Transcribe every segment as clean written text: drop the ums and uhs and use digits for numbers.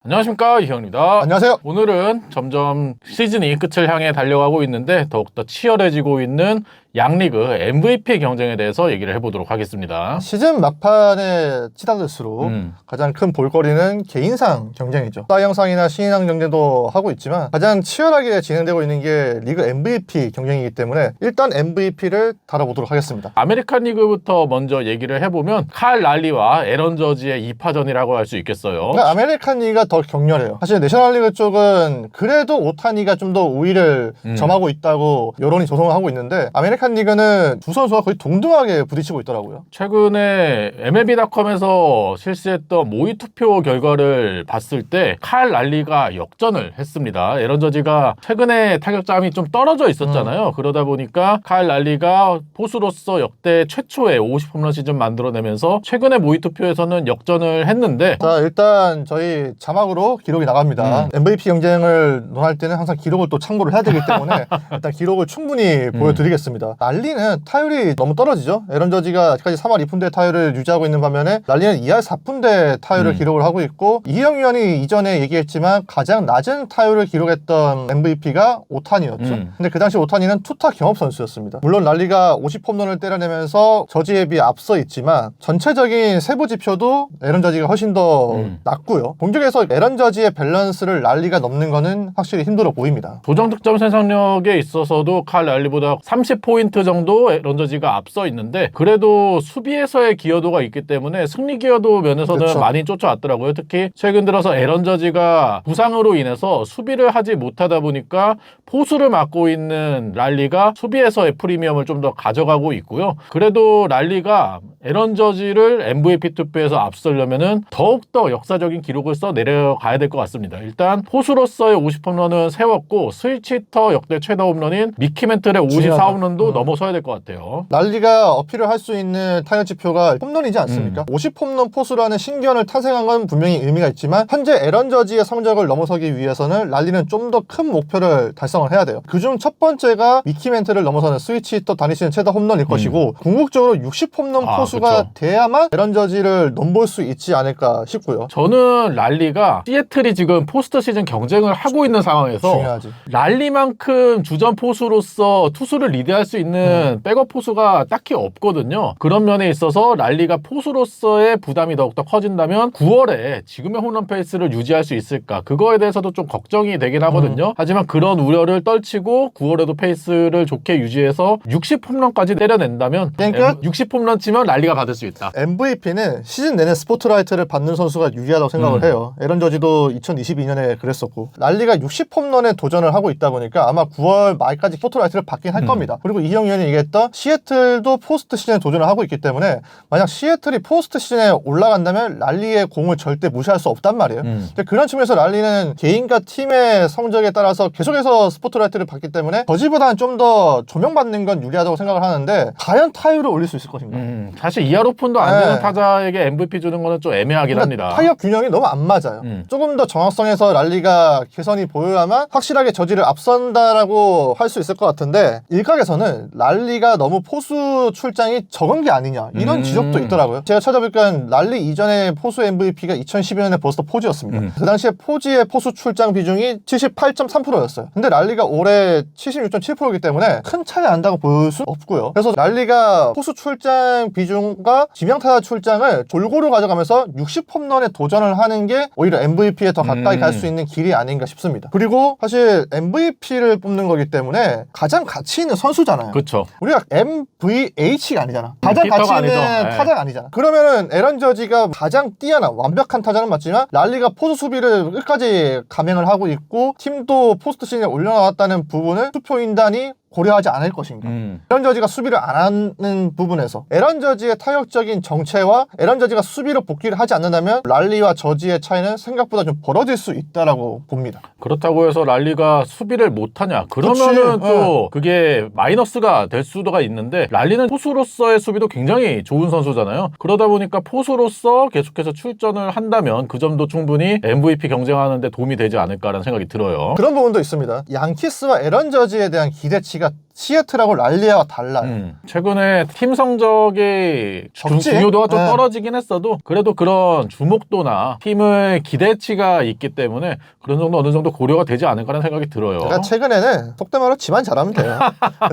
안녕하십니까, 이형입니다. 안녕하세요. 오늘은 점점 시즌이 끝을 향해 달려가고 있는데 더욱더 치열해지고 있는 양리그 MVP 경쟁에 대해서 얘기를 해보도록 하겠습니다. 시즌 막판에 치닫을수록 가장 큰 볼거리는 개인상 경쟁이죠. 사이영상이나 신인왕 경쟁도 하고 있지만 가장 치열하게 진행되고 있는 게 리그 MVP 경쟁이기 때문에 일단 MVP를 다뤄보도록 하겠습니다. 아메리칸 리그부터 먼저 얘기를 해보면 칼 랄리와 에런 저지의 2파전이라고 할 수 있겠어요. 그러니까 아메리칸 리그가 더 격렬해요. 사실 내셔널리그 쪽은 그래도 오타니가 좀 더 우위를 점하고 있다고 여론이 조성을 하고 있는데 아메리칸 리그는 두 선수가 거의 동등하게 부딪히고 있더라고요. 최근에 MLB.com에서 실시했던 모의 투표 결과를 봤을 때 칼 랄리가 역전을 했습니다. 에런 저지가 최근에 타격감이 좀 떨어져 있었잖아요. 그러다 보니까 칼 랄리가 포수로서 역대 최초의 50홈런 시즌 만들어내면서 최근에 모의 투표에서는 역전을 했는데, 자, 일단 저희 자막으로 기록이 나갑니다. MVP 경쟁을 논할 때는 항상 기록을 또 참고를 해야 되기 때문에 일단 기록을 충분히 보여드리겠습니다. 랄리는 타율이 너무 떨어지죠. 에런 저지가 아직까지 3할 2푼대 타율을 유지하고 있는 반면에 랄리는 2할 4푼대 타율을 기록을 하고 있고, 이희영 위원이 이전에 얘기했지만 가장 낮은 타율을 기록했던 MVP가 오타니였죠. 근데 그 당시 오타니는 투타 경험 선수였습니다. 물론 랄리가 50홈런을 때려내면서 저지에 비해 앞서 있지만 전체적인 세부 지표도 에런 저지가 훨씬 더 낮고요. 공격에서 에런 저지의 밸런스를 랄리가 넘는 거는 확실히 힘들어 보입니다. 도정 득점 생산력에 있어서도 칼 랄리보다 30포인트 정도 에런 저지가 앞서 있는데, 그래도 수비에서의 기여도가 있기 때문에 승리 기여도 면에서는 그렇죠. 많이 쫓아왔더라고요. 특히 최근 들어서 에런 저지가 부상으로 인해서 수비를 하지 못하다 보니까 포수를 맡고 있는 랄리가 수비에서의 프리미엄을 좀 더 가져가고 있고요. 그래도 랄리가 에런 저지를 MVP 투표에서 앞서려면은 더욱더 역사적인 기록을 써 내려가야 될 것 같습니다. 일단 포수로서의 50홈런은 세웠고, 스위치히터 역대 최다 홈런인 미키 멘틀의 54홈런도 넘어서야 될 것 같아요. 랄리가 어필을 할 수 있는 타격 지표가 홈런이지 않습니까? 50홈런 포수라는 신기원을 탄생한 건 분명히 의미가 있지만 현재 에런 저지의 성적을 넘어서기 위해서는 랄리는 좀 더 큰 목표를 달성을 해야 돼요. 그중 첫 번째가 미키 멘틀을 넘어서는 스위치히터 단위 시즌 최다 홈런일 것이고, 궁극적으로 60홈런 포수가 그쵸. 돼야만 에런 저지를 넘볼 수 있지 않을까 싶고요. 저는 랄리가 시애틀이 지금 포스트 시즌 경쟁을 하고 있는 상황에서 중요하지. 랄리만큼 주전 포수로서 투수를 리드할 수 있는 백업 포수가 딱히 없거든요. 그런 면에 있어서 랄리가 포수로서의 부담이 더욱더 커진다면 9월에 지금의 홈런 페이스를 유지할 수 있을까, 그거에 대해서도 좀 걱정이 되긴 하거든요. 하지만 그런 우려를 떨치고 9월에도 페이스를 좋게 유지해서 60홈런까지 때려낸다면 그러니까 60홈런 치면 랄리가 받을 수 있다. MVP는 시즌 내내 스포트라이트를 받는 선수가 유리하다고 생각을 해요. 에런 저지도 2022년에 그랬었고, 랄리가 60홈런에 도전을 하고 있다 보니까 아마 9월 말까지 스포트라이트를 받긴 할 겁니다. 그리고 이형 위원이 얘기했던 시애틀도 포스트 시즌에 도전을 하고 있기 때문에 만약 시애틀이 포스트 시즌에 올라간다면 랄리의 공을 절대 무시할 수 없단 말이에요. 근데 그런 측면에서 랄리는 개인과 팀의 성적에 따라서 계속해서 스포트라이트를 받기 때문에 저지보다는 좀 더 조명받는 건 유리하다고 생각을 하는데, 과연 타율을 올릴 수 있을 것인가? 사실 2할 오픈도 안 되는 네. 타자에게 MVP 주는 거는 좀 애매하긴 합니다. 타격 균형이 너무 안 맞아요. 조금 더 정확성에서 랄리가 개선이 보여야만 확실하게 저지를 앞선다라고 할 수 있을 것 같은데, 일각에서는 랄리가 너무 포수 출장이 적은 게 아니냐 이런 지적도 있더라고요. 제가 찾아보니까 랄리 이전에 포수 MVP가 2012년에 버스터 포지였습니다. 그 당시에 포지의 포수 출장 비중이 78.3%였어요. 근데 랄리가 올해 76.7%이기 때문에 큰 차이 안 난다고 볼 수 없고요. 그래서 랄리가 포수 출장 비중과 지명타자 출장을 골고루 가져가면서 60홈런에 도전을 하는 게 오히려 MVP에 더 가까이 갈 수 있는 길이 아닌가 싶습니다. 그리고 사실 MVP를 뽑는 거기 때문에 가장 가치 있는 선수잖아요. 그렇죠. 우리가 MVH가 아니잖아. 가장 히터가 가치 있는 아니죠. 네. 타자가 아니잖아. 그러면은 에런 저지가 가장 뛰어난 완벽한 타자는 맞지만 랄리가 포수 수비를 끝까지 감행을 하고 있고 팀도 포스트 시즌에 올려나왔다는 부분을 투표인단이 고려하지 않을 것인가. 에런 저지가 수비를 안 하는 부분에서 에런 저지의 타격적인 정체와 에런 저지가 수비로 복귀를 하지 않는다면 랄리와 저지의 차이는 생각보다 좀 벌어질 수 있다라고 봅니다. 그렇다고 해서 랄리가 수비를 못하냐, 그러면은 그치. 또 그게 마이너스가 될 수도가 있는데, 랄리는 포수로서의 수비도 굉장히 좋은 선수잖아요. 그러다 보니까 포수로서 계속해서 출전을 한다면 그 점도 충분히 MVP 경쟁하는 데 도움이 되지 않을까라는 생각이 들어요. 그런 부분도 있습니다. 양키스와 에런 저지에 대한 기대치가 시애틀하고 랄리아가 달라요. 최근에 팀 성적이 적지? 중요도가 좀 네. 떨어지긴 했어도 그래도 그런 주목도나 팀의 기대치가 있기 때문에 그런 정도 어느 정도 고려가 되지 않을까라는 생각이 들어요. 그러니까 최근에는 속된 말로 집안 잘하면 돼요.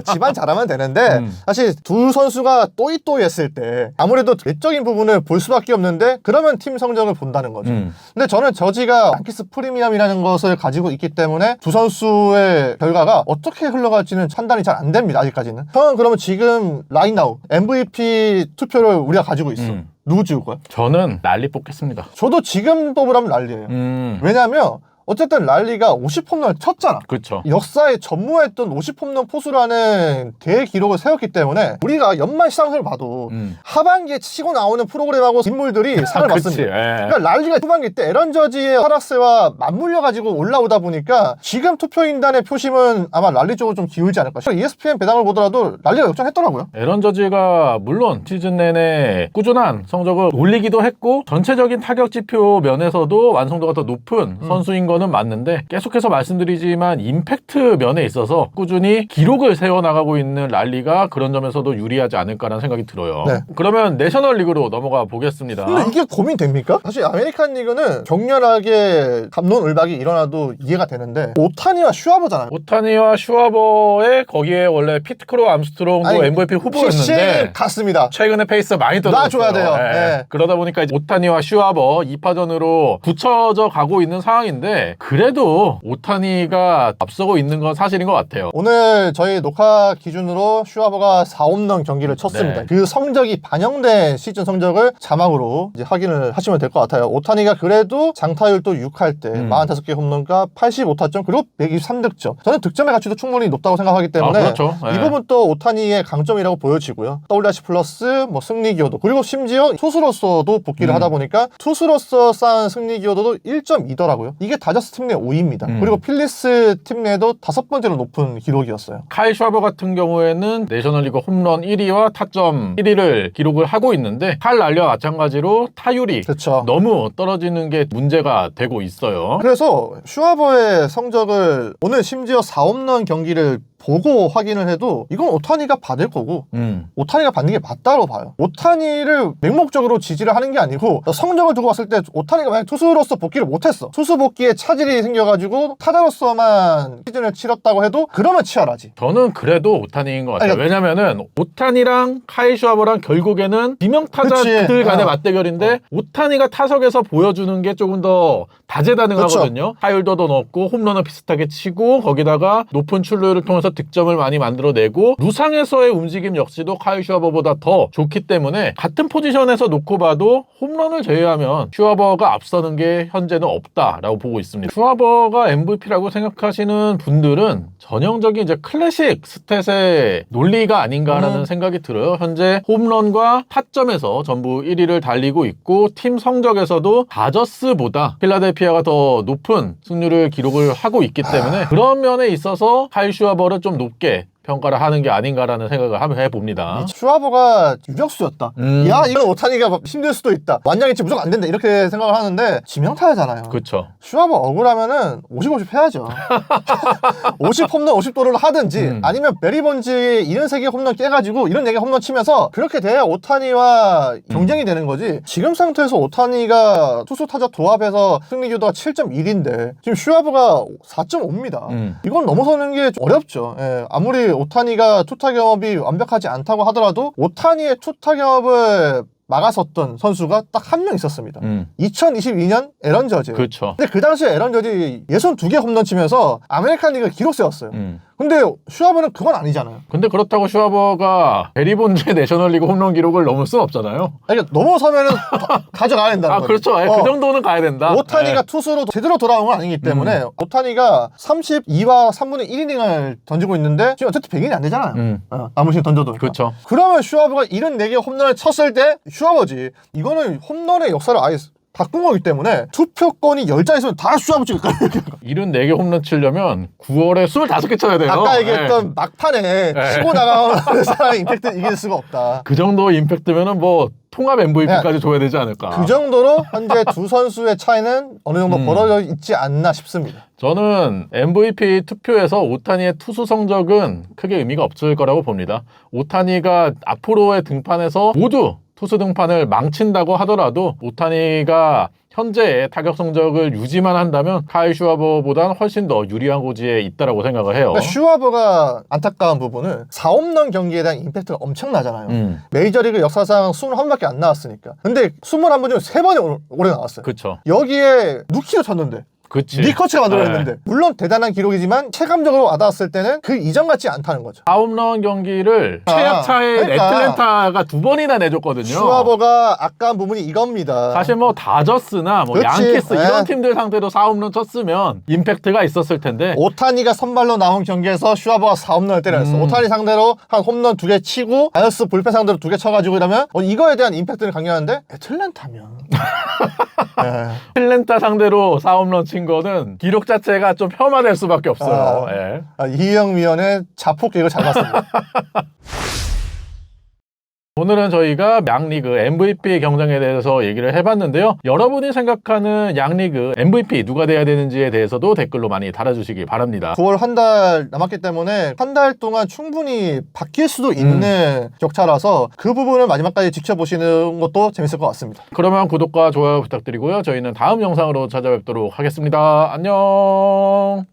집안 잘하면 되는데 사실 두 선수가 또이또이했을 때 아무래도 외적인 부분을 볼 수밖에 없는데 그러면 팀 성적을 본다는 거죠. 근데 저는 저지가 양키스 프리미엄이라는 것을 가지고 있기 때문에 두 선수의 결과가 어떻게 흘러갈지는 판단이 잘 안 됩니다. 아직까지는. 형은 그러면 지금 라인나우 MVP 투표를 우리가 가지고 있어. 누구 찍을 거야? 저는 랄리 뽑겠습니다. 저도 지금 뽑으라면 랄리예요. 왜냐하면 어쨌든 랄리가 50홈런을 쳤잖아. 그렇죠. 역사에 전무했던 50홈런 포수라는 대기록을 세웠기 때문에 우리가 연말 시상식을 봐도 하반기에 치고 나오는 프로그램하고 인물들이 상을 받습니다. 그러니까 랄리가 후반기 때 에런 저지의 하락세와 맞물려가지고 올라오다 보니까 지금 투표인단의 표심은 아마 랄리 쪽으로 좀 기울지 않을까. ESPN 배당을 보더라도 랄리가 역전했더라고요. 에런 저지가 물론 시즌 내내 꾸준한 성적을 올리기도 했고 전체적인 타격 지표 면에서도 완성도가 더 높은 선수인 거는 맞는데 계속해서 말씀드리지만 임팩트 면에 있어서 꾸준히 기록을 세워나가고 있는 랄리가 그런 점에서도 유리하지 않을까라는 생각이 들어요. 네. 그러면 내셔널 리그로 넘어가 보겠습니다. 근데 이게 고민됩니까? 사실 아메리칸 리그는 격렬하게 갑론을박이 일어나도 이해가 되는데 오타니와 슈아버잖아요. 오타니와 슈아버의 거기에 원래 피트크로 암스트롱도 아니, MVP 후보였는데 같습니다. 최근에 페이스 많이 떨어졌어요. 놔줘야 돼요. 네. 네. 그러다 보니까 이제 오타니와 슈아버 2파전으로 붙여져 가고 있는 상황인데 그래도 오타니가 앞서고 있는 건 사실인 것 같아요. 오늘 저희 녹화 기준으로 슈아버가 4홈런 경기를 쳤습니다. 네. 그 성적이 반영된 시즌 성적을 자막으로 이제 확인을 하시면 될 것 같아요. 오타니가 그래도 장타율도 6할 때 45개 홈런과 85타점 그리고 123득점. 저는 득점의 가치도 충분히 높다고 생각하기 때문에 그렇죠. 네. 이 부분 또 오타니의 강점이라고 보여지고요. WRC 플러스 뭐 승리 기여도 그리고 심지어 투수로서도 복귀를 하다 보니까 투수로서 쌓은 승리 기여도도 1.2더라고요. 이게 다저스 팀 내 5위입니다. 그리고 필리스 팀 내도 5번째로 높은 기록이었어요. 카일 슈아버 같은 경우에는 내셔널리그 홈런 1위와 타점 1위를 기록을 하고 있는데 칼 랄리와 마찬가지로 타율이 그렇죠. 너무 떨어지는 게 문제가 되고 있어요. 그래서 슈아버의 성적을 오늘 심지어 4홈런 경기를 보고 확인을 해도 이건 오타니가 받을 거고 오타니가 받는 게 맞다고 봐요. 오타니를 맹목적으로 지지를 하는 게 아니고 성적을 두고 봤을 때 오타니가 만약 투수로서 복귀를 못했어. 투수 복귀에 차질이 생겨가지고 타자로서만 시즌을 치렀다고 해도 그러면 치열하지. 저는 그래도 오타니인 것 같아요. 아니, 왜냐면은 오타니랑 카일 슈아버랑 결국에는 지명타자들 그치. 간의 맞대결인데 오타니가 타석에서 보여주는 게 조금 더 다재다능하거든요. 타율도 더 높고 홈런은 비슷하게 치고 거기다가 높은 출루율을 통해서 득점을 많이 만들어내고 루상에서의 움직임 역시도 카일 슈아버보다 더 좋기 때문에 같은 포지션에서 놓고 봐도 홈런을 제외하면 슈아버가 앞서는 게 현재는 없다라고 보고 있습니다. 슈아버가 MVP라고 생각하시는 분들은 전형적인 이제 클래식 스탯의 논리가 아닌가라는 생각이 들어요. 현재 홈런과 타점에서 전부 1위를 달리고 있고 팀 성적에서도 다저스보다 필라델피아가 더 높은 승률을 기록을 하고 있기 때문에 그런 면에 있어서 카일 슈아버를 좀 높게 평가를 하는 게 아닌가라는 생각을 한번 해봅니다. 슈아버가 유격수였다. 야, 이건 오타니가 힘들 수도 있다. 완장일치 무조건 안 된다. 이렇게 생각을 하는데 지명타자잖아요. 그렇죠. 슈아버 억울하면은 50-50 해야죠. 50 홈런 50도루를 하든지 아니면 베리 본즈의 73개 홈런 깨가지고 74개 홈런 치면서 그렇게 돼야 오타니와 경쟁이 되는 거지. 지금 상태에서 오타니가 투수 타자 도합해서 승리 규도가 7.1인데 지금 슈아버가 4.5입니다. 이건 넘어서는 게 좀 어렵죠. 예, 아무리 오타니가 투타 경험이 완벽하지 않다고 하더라도 오타니의 투타 경험을 막아섰던 선수가 딱 한 명 있었습니다. 2022년 에런 저지. 그렇죠. 근데 그 당시에 에런 저지 62개 홈런 치면서 아메리칸 리그 기록 세웠어요. 근데 슈아버는 그건 아니잖아요. 근데 그렇다고 슈아버가 베리 본즈의 내셔널리그 홈런 기록을 넘을 순 없잖아요. 그러니까 넘어서면은 가져가야 된다는 거죠. 그렇죠. 그 정도는 가야 된다. 오타니가 투수로 제대로 돌아온 건 아니기 때문에 오타니가 32와 3분의 1이닝을 던지고 있는데 지금 어쨌든 100인이 안 되잖아요. 남은 시간 던져도. 그렇죠. 그러면 슈아버가 74개 홈런을 쳤을 때 슈아버지. 이거는 홈런의 역사를 아예 박빙호이기 때문에 투표권이 10장 있으면 다 슈아버 찍을 거예요. 74개 홈런 치려면 9월에 25개 쳐야 돼요. 아까 얘기했던 막판에 네. 치고 나가는 사람의 임팩트 이길 수가 없다. 그 정도 임팩트면은 뭐 통합 MVP까지 줘야 되지 않을까. 그 정도로 현재 두 선수의 차이는 어느 정도 벌어져 있지 않나 싶습니다. 저는 MVP 투표에서 오타니의 투수 성적은 크게 의미가 없을 거라고 봅니다. 오타니가 앞으로의 등판에서 모두 투수 등판을 망친다고 하더라도 오타니가 현재의 타격 성적을 유지만 한다면 카일 슈와버보다는 훨씬 더 유리한 고지에 있다라고 생각을 해요. 그러니까 슈와버가 안타까운 부분은 4홈런 경기에 대한 임팩트가 엄청나잖아요. 메이저리그 역사상 21번밖에 안 나왔으니까. 근데 21번 중에 3번이 올해 나왔어요. 그쵸. 여기에 루키도 쳤는데 그치. 니커츠가 만들어냈는데 물론 대단한 기록이지만 체감적으로 와닿았을 때는 그 이전 같지 않다는 거죠. 4홈런 경기를 최약차에 그러니까. 애틀랜타가 2번이나 내줬거든요. 슈와버가 아까운 부분이 이겁니다. 사실 뭐 다저스나 뭐 그렇지. 양키스 이런 네. 팀들 상대로 4홈런 쳤으면 임팩트가 있었을 텐데 오타니가 선발로 나온 경기에서 슈와버가 4홈런을 때렸어. 오타니 상대로 한 홈런 2개 치고 다이어스 불펜 상대로 2개 쳐가지고 이러면 이거에 대한 임팩트는 강렬한데 애틀랜타면 네. 애틀랜타 상대로 4홈런 친 거는 기록 자체가 좀 폄하될 수밖에 없어요. 예. 이희영 위원의 자폭 계획을 잘 봤습니다. 오늘은 저희가 양리그 MVP 경쟁에 대해서 얘기를 해봤는데요. 여러분이 생각하는 양리그 MVP 누가 돼야 되는지에 대해서도 댓글로 많이 달아주시기 바랍니다. 9월 한 달 남았기 때문에 한 달 동안 충분히 바뀔 수도 있는 격차라서 그 부분을 마지막까지 지켜보시는 것도 재밌을 것 같습니다. 그러면 구독과 좋아요 부탁드리고요. 저희는 다음 영상으로 찾아뵙도록 하겠습니다. 안녕.